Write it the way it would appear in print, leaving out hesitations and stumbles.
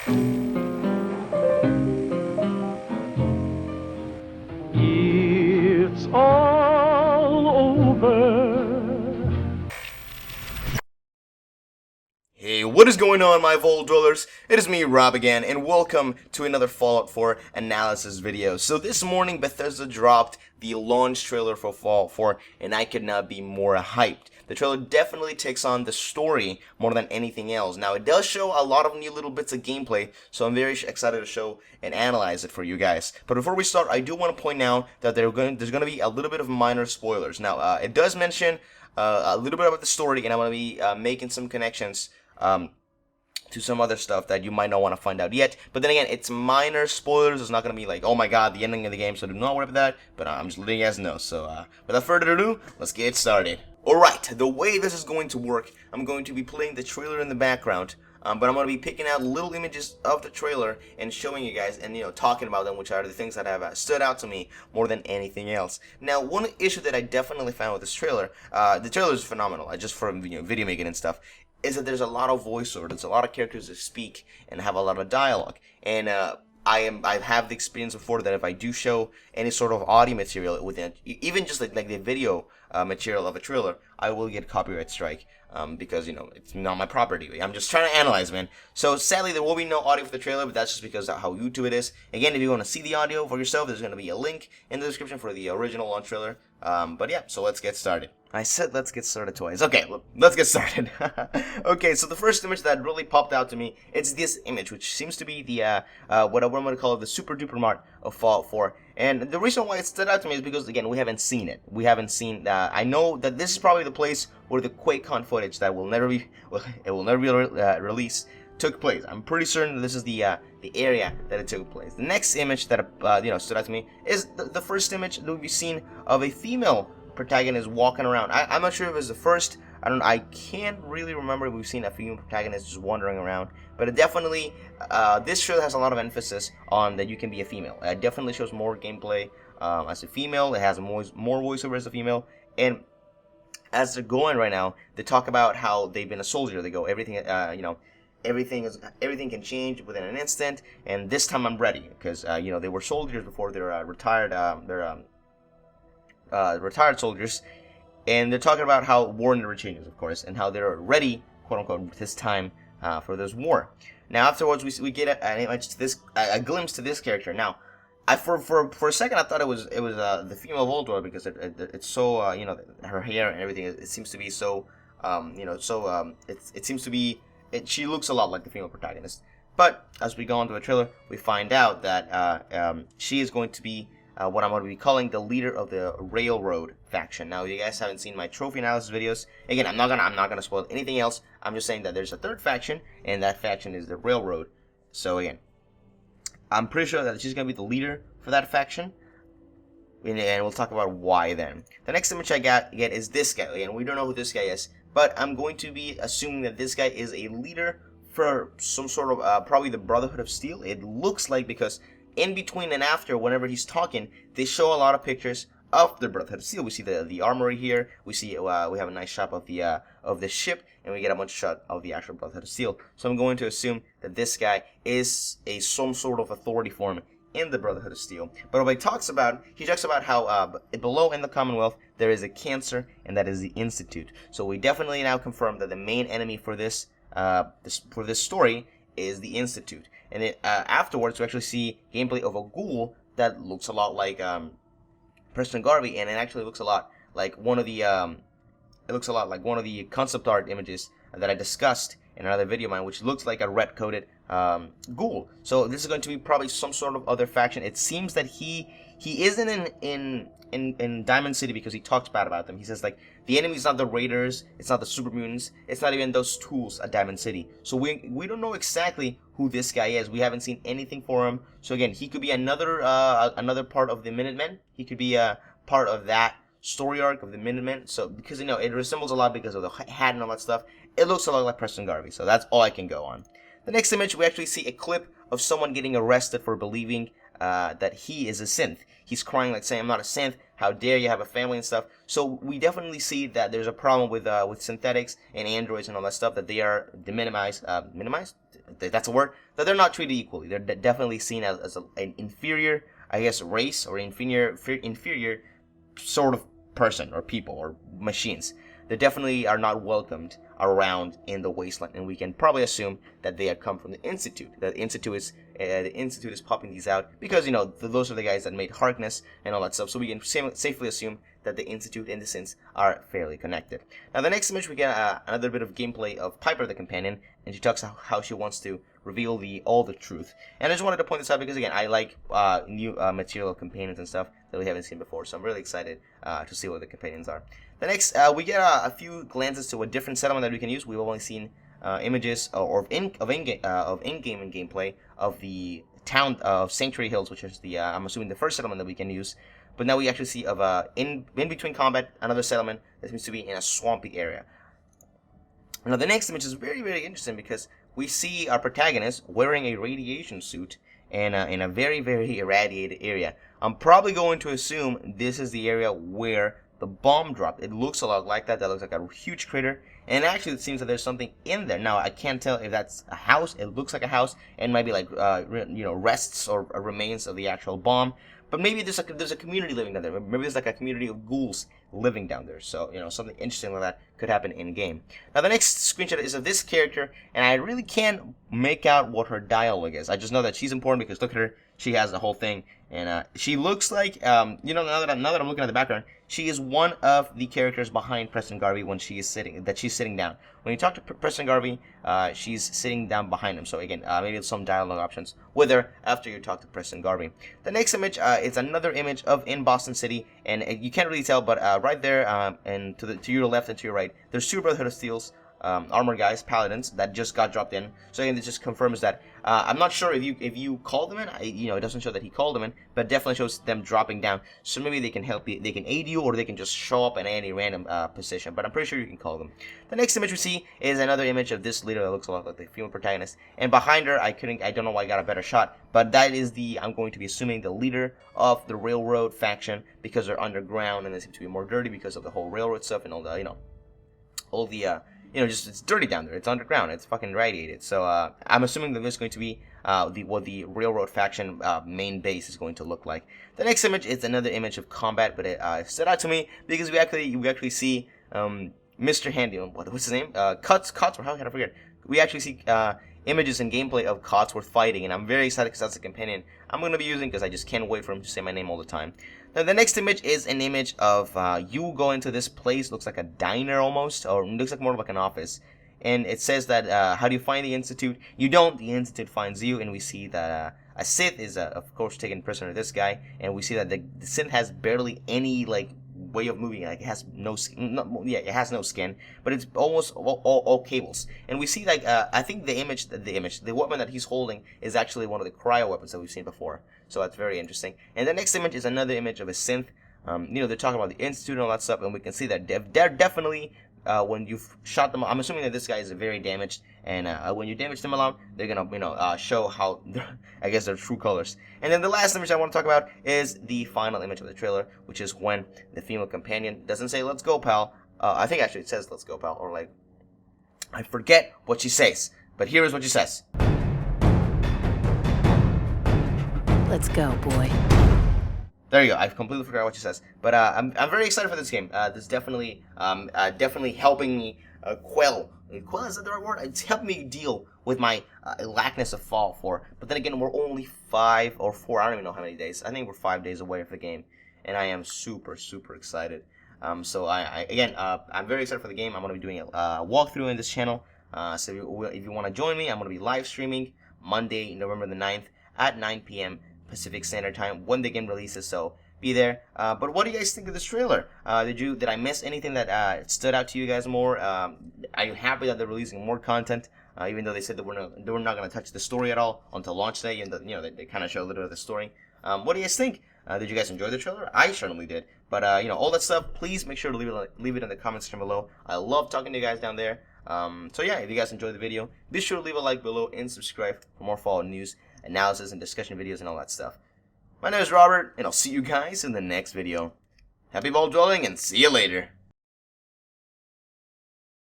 It's all over. Hey, what is going on, my Vault Dwellers? It is me, Rob, again, and welcome to another Fallout 4 analysis video. So this morning, Bethesda dropped the launch trailer for Fallout 4, and I could not be more hyped. The trailer definitely takes on the story more than anything else. Now, it does show a lot of new little bits of gameplay, so I'm very excited to show and analyze it for you guys. But before we start, I do want to point out that there's going to be a little bit of minor spoilers. Now, it does mention a little bit about the story, and I'm going to be making some connections to some other stuff that you might not want to find out yet. But then again, it's minor spoilers. It's not going to be like, oh my god, the ending of the game, so do not worry about that. But I'm just letting you guys know. So without further ado, let's get started. Alright, the way this is going to work, I'm going to be playing the trailer in the background. But I'm going to be picking out little images of the trailer and showing you guys and, talking about them, which are the things that have stood out to me more than anything else. Now, one issue that I definitely found with this trailer, the trailer is phenomenal, just for video making and stuff, is that there's a lot of voiceover. There's a lot of characters that speak and have a lot of dialogue. And I have the experience before that if I do show any sort of audio material within, even just like the video material of a trailer, I will get copyright strike. Because, it's not my property. I'm just trying to analyze, man. So, sadly, there will be no audio for the trailer, but that's just because of how YouTube it is. Again, if you want to see the audio for yourself, there's going to be a link in the description for the original launch trailer. But yeah, so let's get started. I said let's get started twice. Okay, let's get started. Okay, so the first image that really popped out to me, it's this image, which seems to be the, what I'm going to call it, the super duper mart of Fallout 4. And the reason why it stood out to me is because, again, we haven't seen it. We haven't seen, I know that this is probably the place where the QuakeCon footage that will never be, released took place. I'm pretty certain that this is the area that it took place. The next image that, stood out to me is the first image that we've seen of a female protagonist walking around. I'm not sure if it's the first. I can't really remember if we've seen a female protagonist just wandering around, but it definitely, this show has a lot of emphasis on that you can be a female. It definitely shows more gameplay as a female. It has more voiceover as a female, and as they're going right now, they talk about how they've been a soldier. They go, everything, everything can change within an instant, and this time I'm ready because they were soldiers before. They're retired. Retired soldiers. And they're talking about how war never changes, of course, and how they're ready, quote unquote, this time for this war. Now, afterwards, we get an image to this, a glimpse to this character. Now, for a second, I thought it was the female Voltor because it's so her hair and everything. It seems to be so it seems to be she looks a lot like the female protagonist. But as we go on to the trailer, we find out that she is going to be what I'm going to be calling the leader of the Railroad faction. Now, if you guys haven't seen my trophy analysis videos, again, I'm not gonna spoil anything else. I'm just saying that there's a third faction, and that faction is the Railroad. So again, I'm pretty sure that she's gonna be the leader for that faction, and we'll talk about why then. The next image I get is this guy. Again, we don't know who this guy is, but I'm going to be assuming that this guy is a leader for some sort of probably the Brotherhood of Steel. It looks like, because in between and after, whenever he's talking, they show a lot of pictures of the Brotherhood of Steel. We see the armory here. We see we have a nice shot of the ship, and we get a bunch of shot of the actual Brotherhood of Steel. So I'm going to assume that this guy is some sort of authority form in the Brotherhood of Steel. But what he talks about how below in the Commonwealth there is a cancer, and that is the Institute. So we definitely now confirm that the main enemy for this story is the Institute. And then afterwards, we actually see gameplay of a ghoul that looks a lot like Preston Garvey, and it actually looks a lot like one of the concept art images that I discussed in another video of mine, which looks like a red-coated ghoul. So this is going to be probably some sort of other faction. It seems that he isn't in Diamond City because he talks bad about them. He says, like, the enemy's not the Raiders, it's not the Super Mutants, it's not even those tools at Diamond City. So we don't know exactly who this guy is. We haven't seen anything for him. So again, he could be another part of the Minutemen. He could be a part of that story arc of the Minutemen. So because it resembles a lot because of the hat and all that stuff. It looks a lot like Preston Garvey. So that's all I can go on. The next image, we actually see a clip of someone getting arrested for believing that he is a synth. He's crying, like saying, "I'm not a synth. How dare you have a family and stuff." So we definitely see that there's a problem with synthetics and androids and all that stuff, that they are minimized. that's a word, that they're not treated equally. They're definitely seen as an inferior, I guess, race, or inferior sort of person or people or machines. They definitely are not welcomed around in the wasteland, and we can probably assume that they had come from the Institute. That the Institute is popping these out because those are the guys that made Harkness and all that stuff. So we can safely assume that the Institute and the Synths are fairly connected. Now, the next image we get another bit of gameplay of Piper the companion, and she talks about how she wants to reveal all the truth. And I just wanted to point this out because again, I like new material of companions and stuff that we haven't seen before. So I'm really excited to see what the companions are. The next, we get a few glances to a different settlement that we can use. We've only seen images of in-game and gameplay of the town of Sanctuary Hills, which is the I'm assuming the first settlement that we can use. But now we actually see of in between combat another settlement that seems to be in a swampy area. Now the next image is very, very interesting because we see our protagonist wearing a radiation suit in a very, very irradiated area. I'm probably going to assume this is the area where the bomb dropped. It looks a lot like that. That looks like a huge crater. And actually, it seems that there's something in there. Now, I can't tell if that's a house. It looks like a house. And might be like, rests or remains of the actual bomb. But maybe there's a community living down there. Maybe there's like a community of ghouls living down there. So, something interesting like that could happen in game. Now, the next screenshot is of this character. And I really can't make out what her dialogue is. I just know that she's important because look at her. She has the whole thing. And she looks like, now that I'm looking at the background, she is one of the characters behind Preston Garvey when she's sitting down. When you talk to Preston Garvey, she's sitting down behind him. So again, maybe some dialogue options with her after you talk to Preston Garvey. The next image is another image of in Boston City, and you can't really tell, but right there and to your left and to your right, there's two Brotherhood of Steel's armor guys, paladins, that just got dropped in. So again, this just confirms that. I'm not sure if you called them in. It doesn't show that he called them in, but it definitely shows them dropping down. So maybe they can help you, they can aid you, or they can just show up in any random position. But I'm pretty sure you can call them. The next image we see is another image of this leader that looks a lot like the female protagonist. And behind her, I don't know why I got a better shot, but that is I'm going to be assuming the leader of the railroad faction, because they're underground and they seem to be more dirty because of the whole railroad stuff and all the just it's dirty down there. It's underground. It's fucking radiated. So I'm assuming that this is going to be what the railroad faction main base is going to look like. The next image is another image of combat, but it stood out to me because we actually see Mr. Handy. What's his name? Cotsworth. How can I forget? We actually see images and gameplay of Cotsworth fighting, and I'm very excited because that's a companion I'm going to be using because I just can't wait for him to say my name all the time. Now, the next image is an image of you go into this place, looks like a diner almost, or looks like more of like an office. And it says that, how do you find the Institute? You don't, the Institute finds you, and we see that a Sith is, of course, taken prisoner this guy, and we see that the Sith has barely any, way of moving. It has no skin, but it's almost all cables. And we see I think the weapon that he's holding is actually one of the cryo weapons that we've seen before. So that's very interesting. And the next image is another image of a synth. They're talking about the Institute and all that stuff, and we can see that they're definitely when you've shot them. I'm assuming that this guy is very damaged, and when you damage them a lot, they're gonna show how I guess their true colors. And then the last image I want to talk about is the final image of the trailer, which is when the female companion doesn't say "Let's go, pal." I think actually it says "Let's go, pal," or I forget what she says, but here is what she says. Let's go, boy. There you go. I completely forgot what she says, but I'm very excited for this game. This is definitely helping me quell. Quell, is that the right word? It's helping me deal with my lackness of Fallout 4. But then again, we're only 5 or 4. I don't even know how many days. I think we're 5 days away from the game, and I am super, super excited. So I'm very excited for the game. I'm going to be doing a walkthrough in this channel. So if you want to join me, I'm going to be live streaming Monday, November the 9th at 9 p.m. Pacific Standard Time when the game releases, so be there. But what do you guys think of this trailer? Did I miss anything that stood out to you guys more? Are you happy that they're releasing more content? Even though they said that they were not going to touch the story at all until launch day, and they kind of show a little bit of the story. What do you guys think? Did you guys enjoy the trailer? I certainly did. But all that stuff, please make sure to leave it in the comments section below. I love talking to you guys down there. So yeah, if you guys enjoyed the video, be sure to leave a like below and subscribe for more Fallout news, analysis, and discussion videos and all that stuff. My name is Robert, and I'll see you guys in the next video. Happy ball dwelling, and see you later.